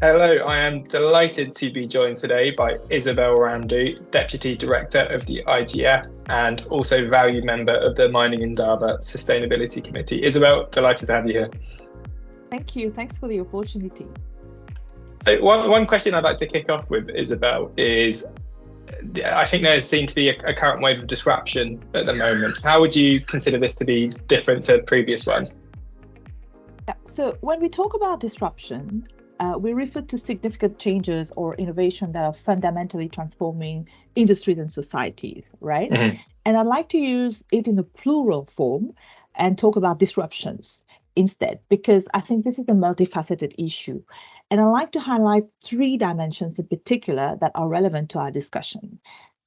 Hello, I am delighted to be joined today by Isabelle Ramdoo, Deputy Director of the IGF and also valued member of the Mining Indaba Sustainability Committee. Isabelle, delighted to have you here. Thank you. Thanks for the opportunity. So one question I'd like to kick off with, Isabelle, is I think there seems to be a current wave of disruption at the moment. How would you consider this to be different to previous ones? Yeah, so when we talk about disruption, we refer to significant changes or innovation that are fundamentally transforming industries and societies, right? Mm-hmm. And I'd like to use it in a plural form and talk about disruptions instead, because I think this is a multifaceted issue. And I'd like to highlight three dimensions in particular that are relevant to our discussion.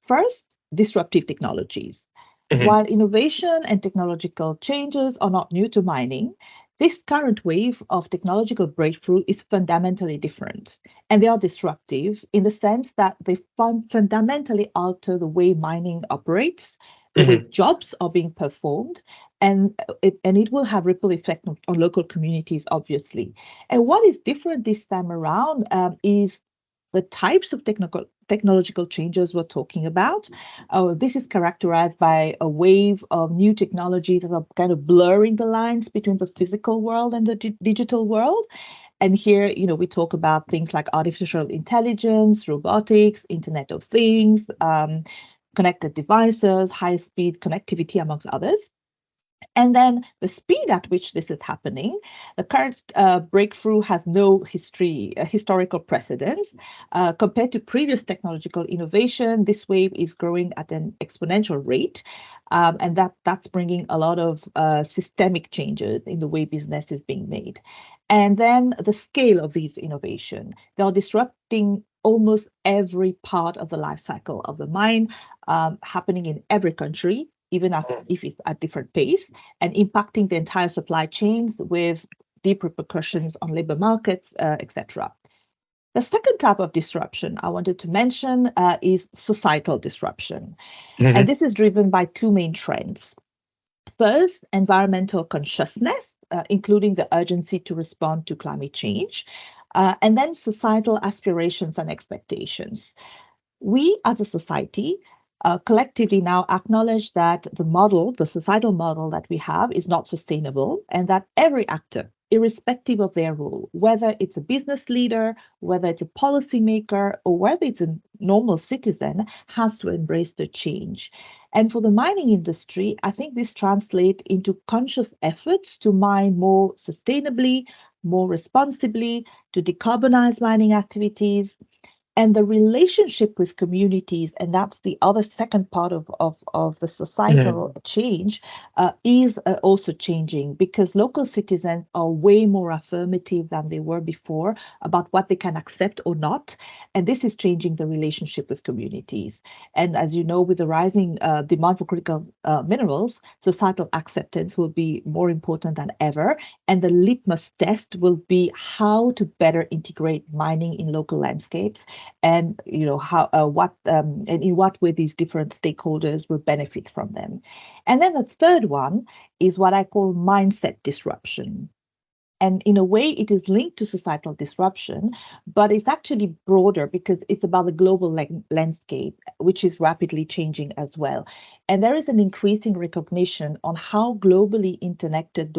First, disruptive technologies. Mm-hmm. While innovation and technological changes are not new to mining, this current wave of technological breakthrough is fundamentally different, and they are disruptive in the sense that they fundamentally alter the way mining operates, the way jobs are being performed, and it will have ripple effect on local communities, obviously. And what is different this time around is the types of technological changes we're talking about. This is characterized by a wave of new technologies that are kind of blurring the lines between the physical world and the digital world. And here, we talk about things like artificial intelligence, robotics, Internet of Things, connected devices, high-speed connectivity, amongst others. And then the speed at which this is happening, the current breakthrough has no historical precedence. Compared to previous technological innovation, this wave is growing at an exponential rate. And that's bringing a lot of systemic changes in the way business is being made. And then the scale of these innovation, they are disrupting almost every part of the life cycle of the mine, happening in every country, even if it's at different pace, and impacting the entire supply chains with deep repercussions on labor markets, etc. The second type of disruption I wanted to mention is societal disruption. Mm-hmm. And this is driven by two main trends. First, environmental consciousness, including the urgency to respond to climate change, and then societal aspirations and expectations. We as a society collectively now acknowledge that the societal model that we have is not sustainable, and that every actor, irrespective of their role, whether it's a business leader, whether it's a policymaker, or whether it's a normal citizen, has to embrace the change. And for the mining industry, I think this translates into conscious efforts to mine more sustainably, more responsibly, to decarbonize mining activities. And the relationship with communities, and that's the other second part of the societal change, is also changing, because local citizens are way more affirmative than they were before about what they can accept or not. And this is changing the relationship with communities. And as you know, with the rising demand for critical minerals, societal acceptance will be more important than ever. And the litmus test will be how to better integrate mining in local landscapes, and how and in what way these different stakeholders will benefit from them. And then the third one is what I call mindset disruption. And in a way, it is linked to societal disruption, but it's actually broader because it's about the global landscape, which is rapidly changing as well. And there is an increasing recognition on how globally interconnected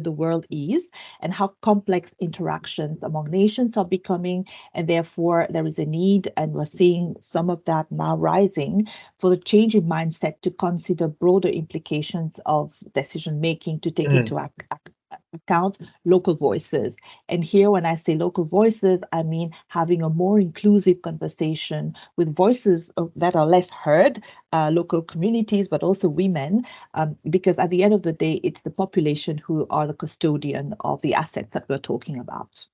the world is, and how complex interactions among nations are becoming. And therefore, there is a need, and we're seeing some of that now rising, for the change in mindset to consider broader implications of decision making, to take into account local voices. And here, when I say local voices, I mean having a more inclusive conversation with voices that are less heard, local communities, but also women, because at the end of the day, it's the population who are the custodian of the assets that we're talking about.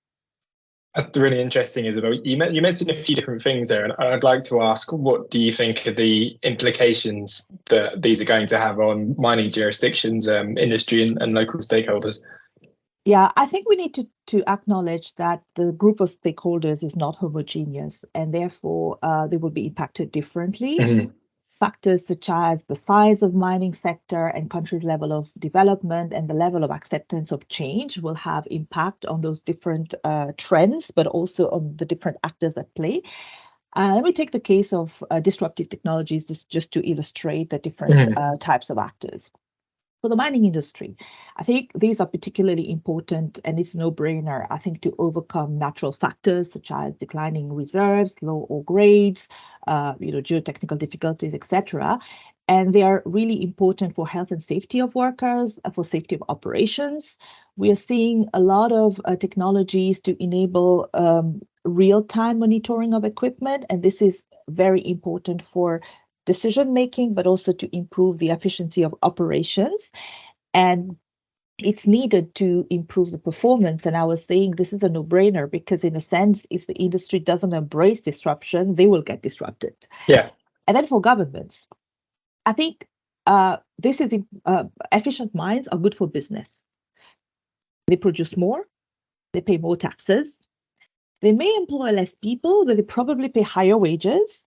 That's really interesting, Isabelle. You mentioned a few different things there, and I'd like to ask, what do you think are the implications that these are going to have on mining jurisdictions, industry, and local stakeholders? Yeah, I think we need to acknowledge that the group of stakeholders is not homogeneous, and therefore they will be impacted differently. factors such as the size of mining sector and country's level of development and the level of acceptance of change will have impact on those different trends, but also on the different actors at play. Let me take the case of disruptive technologies just to illustrate the different types of actors. For the mining industry, I think these are particularly important, and it's a no-brainer, I think, to overcome natural factors such as declining reserves, low ore grades, geotechnical difficulties, etc. And they are really important for health and safety of workers, for safety of operations. We are seeing a lot of technologies to enable real-time monitoring of equipment, and this is very important for decision making, but also to improve the efficiency of operations. And it's needed to improve the performance. And I was saying this is a no-brainer because, in a sense, if the industry doesn't embrace disruption, they will get disrupted. Yeah. And then for governments, I think this is efficient mines are good for business. They produce more, they pay more taxes, they may employ less people, but they probably pay higher wages.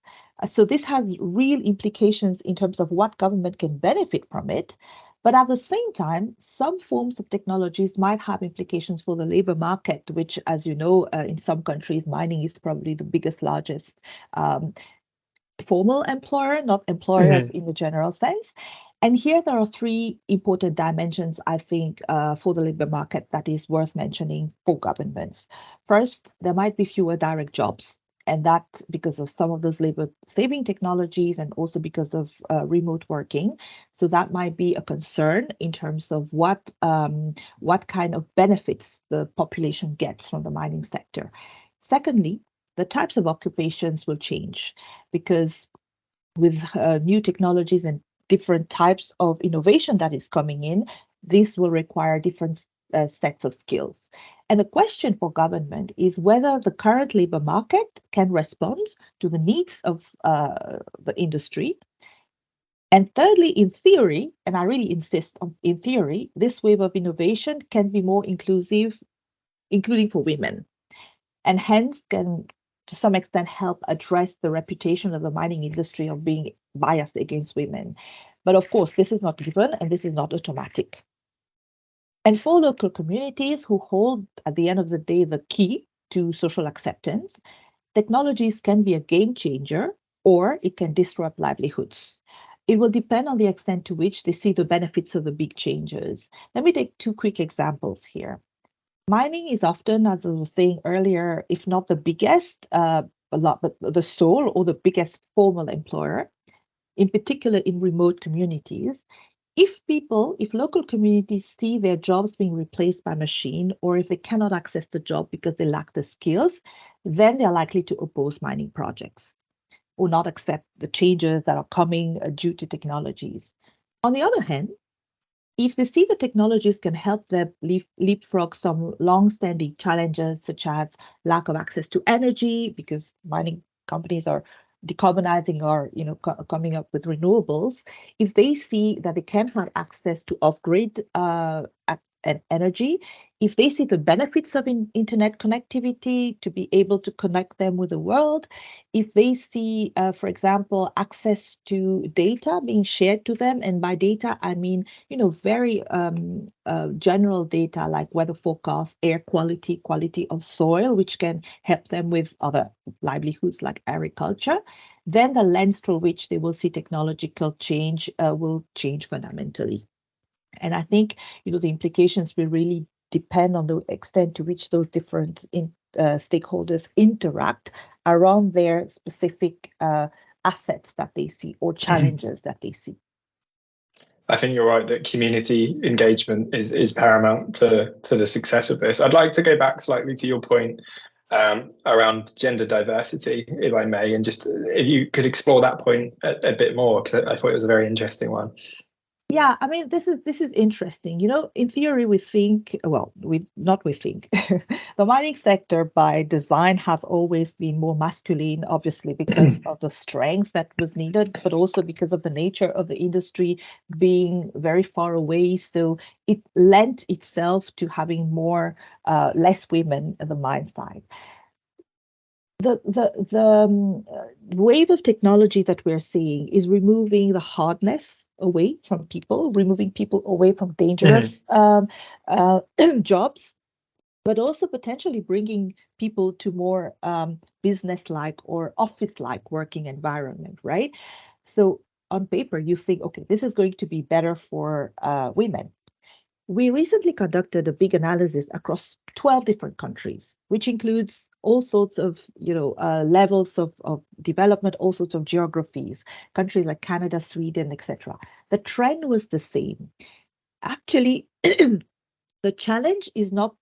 So this has real implications in terms of what government can benefit from it. But at the same time, some forms of technologies might have implications for the labor market, which, as you know, in some countries, mining is probably the biggest, largest formal employer, not employers in the general sense. And here there are three important dimensions, I think, for the labor market that is worth mentioning for governments. First, there might be fewer direct jobs, and that because of some of those labor-saving technologies and also because of remote working. So that might be a concern in terms of what kind of benefits the population gets from the mining sector. Secondly, the types of occupations will change because with new technologies and different types of innovation that is coming in, this will require different sets of skills. And the question for government is whether the current labor market can respond to the needs of the industry. And thirdly, in theory, and I really insist on in theory, this wave of innovation can be more inclusive, including for women, and hence can to some extent help address the reputation of the mining industry of being biased against women. But of course, this is not given and this is not automatic. And for local communities who hold, at the end of the day, the key to social acceptance, technologies can be a game changer or it can disrupt livelihoods. It will depend on the extent to which they see the benefits of the big changes. Let me take two quick examples here. Mining is often, as I was saying earlier, if not the biggest, but the sole or the biggest formal employer, in particular in remote communities. If local communities see their jobs being replaced by machine, or if they cannot access the job because they lack the skills, then they're likely to oppose mining projects or not accept the changes that are coming due to technologies. On the other hand, if they see the technologies can help them leapfrog some long-standing challenges, such as lack of access to energy, because mining companies are decarbonizing or coming up with renewables, if they see that they can have access to off-grid energy, if they see the benefits of internet connectivity to be able to connect them with the world, if they see, for example, access to data being shared to them, and by data I mean very general data like weather forecast, air quality, quality of soil, which can help them with other livelihoods like agriculture, then the lens through which they will see technological change will change fundamentally. And I think the implications will really depend on the extent to which those different stakeholders interact around their specific assets that they see or challenges that they see. I think you're right that community engagement is paramount to the success of this. I'd like to go back slightly to your point around gender diversity, if I may, and just if you could explore that point a bit more, because I thought it was a very interesting one. Yeah, I mean, this is interesting. In theory, we think, the mining sector by design has always been more masculine, obviously, because of the strength that was needed, but also because of the nature of the industry being very far away. So it lent itself to having less women at the mine side. wave of technology that we're seeing is removing the hardness away from people, removing people away from dangerous jobs, but also potentially bringing people to more business-like or office-like working environment, right? So on paper, you think, okay, this is going to be better for women. We recently conducted a big analysis across 12 different countries, which includes all sorts of, levels of development, all sorts of geographies, countries like Canada, Sweden, etc. The trend was the same. Actually, the challenge is not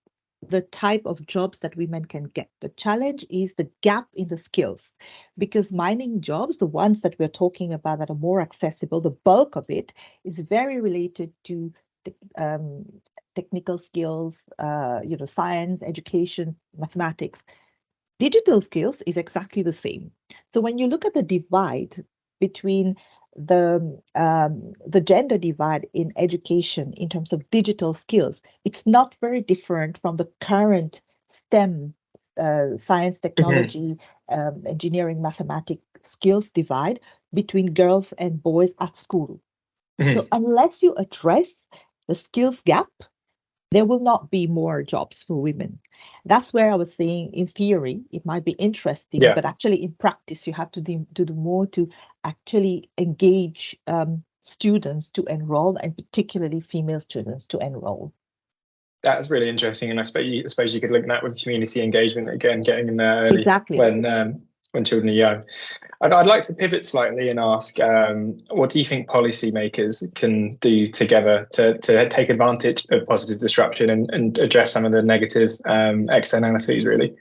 the type of jobs that women can get. The challenge is the gap in the skills, because mining jobs, the ones that we're talking about that are more accessible, the bulk of it is very related to um, technical skills, science, education, mathematics. Digital skills is exactly the same. So when you look at the divide between the gender divide in education in terms of digital skills, it's not very different from the current STEM, science, technology, engineering, mathematics skills divide between girls and boys at school. So unless you address the skills gap, there will not be more jobs for women. That's where I was saying, in theory, it might be interesting, Yeah. but actually in practice, you have to do more to actually engage students to enroll, and particularly female students to enroll. That's really interesting, and I suppose you could link that with community engagement again, getting in there early Exactly. when children are young. I'd like to pivot slightly and ask, what do you think policymakers can do together to take advantage of positive disruption and address some of the negative externalities, really?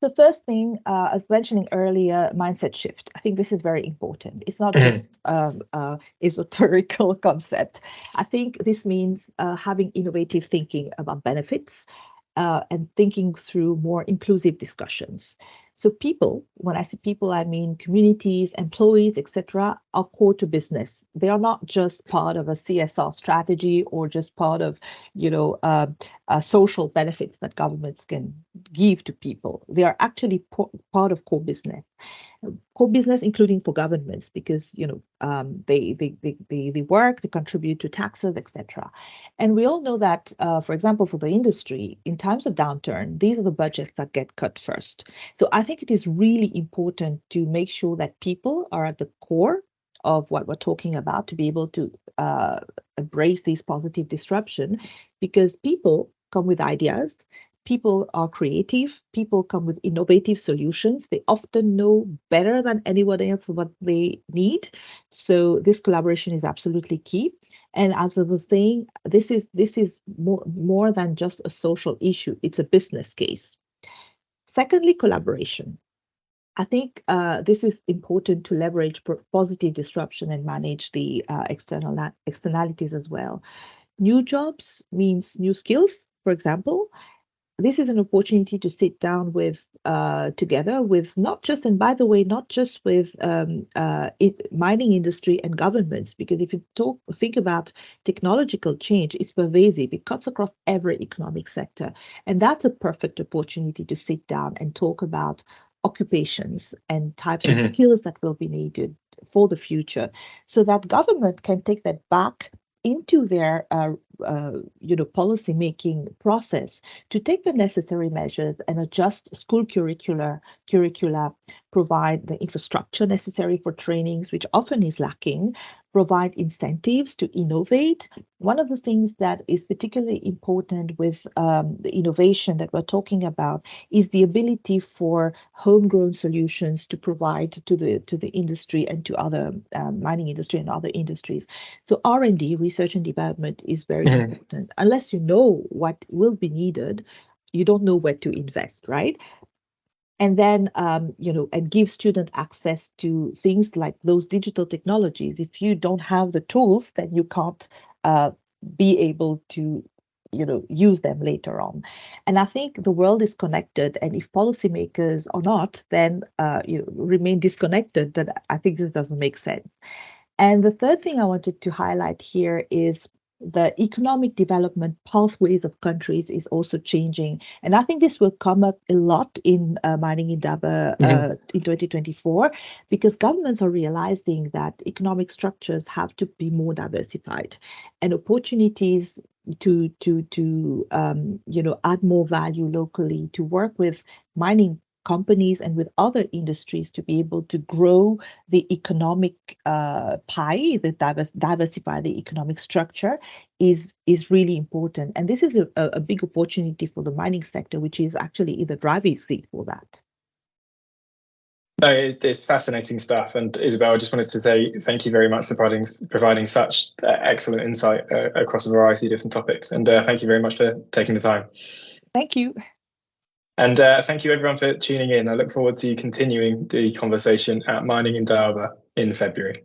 So first thing, as mentioning earlier, mindset shift. I think this is very important. It's not just esoterical concept. I think this means having innovative thinking about benefits and thinking through more inclusive discussions. So people, when I say people, I mean communities, employees, etc., are core to business. They are not just part of a CSR strategy or just part of, social benefits that governments can give to people. They are actually part of core business, including for governments, because they work, they contribute to taxes, etc. And we all know that, for example, for the industry, in times of downturn, these are the budgets that get cut first. So I think it is really important to make sure that people are at the core of what we're talking about, to be able to embrace these positive disruption, because people come with ideas. People are creative. People come with innovative solutions. They often know better than anyone else what they need. So this collaboration is absolutely key. And as I was saying, this is more than just a social issue. It's a business case. Secondly, collaboration. I think this is important to leverage positive disruption and manage the externalities as well. New jobs means new skills, for example. This is an opportunity to sit down with together with not just, and by the way, not just with mining industry and governments, because if you think about technological change, it's pervasive. It cuts across every economic sector, and that's a perfect opportunity to sit down and talk about occupations and types of skills that will be needed for the future, so that government can take that back into their policy making process to take the necessary measures and adjust school curricula, provide the infrastructure necessary for trainings, which often is lacking, provide incentives to innovate. One of the things that is particularly important with the innovation that we're talking about is the ability for homegrown solutions to provide to the industry and to other mining industry and other industries. So R&D, research and development, is very important. Unless you know what will be needed, you don't know where to invest, right? And then and give student access to things like those digital technologies. If you don't have the tools, then you can't be able to use them later on. And I think the world is connected, and if policymakers are not, then remain disconnected, then I think this doesn't make sense. And the third thing I wanted to highlight here is the economic development pathways of countries is also changing. And I think this will come up a lot in Mining Indaba in 2024, because governments are realizing that economic structures have to be more diversified, and opportunities to add more value locally, to work with mining companies and with other industries to be able to grow the economic pie, diversify the economic structure is really important. And this is a big opportunity for the mining sector, which is actually in the driving seat for that. No, it's fascinating stuff. And Isabelle, I just wanted to say thank you very much for providing such excellent insight across a variety of different topics. And thank you very much for taking the time. Thank you. And thank you everyone for tuning in. I look forward to continuing the conversation at Mining Indaba in February.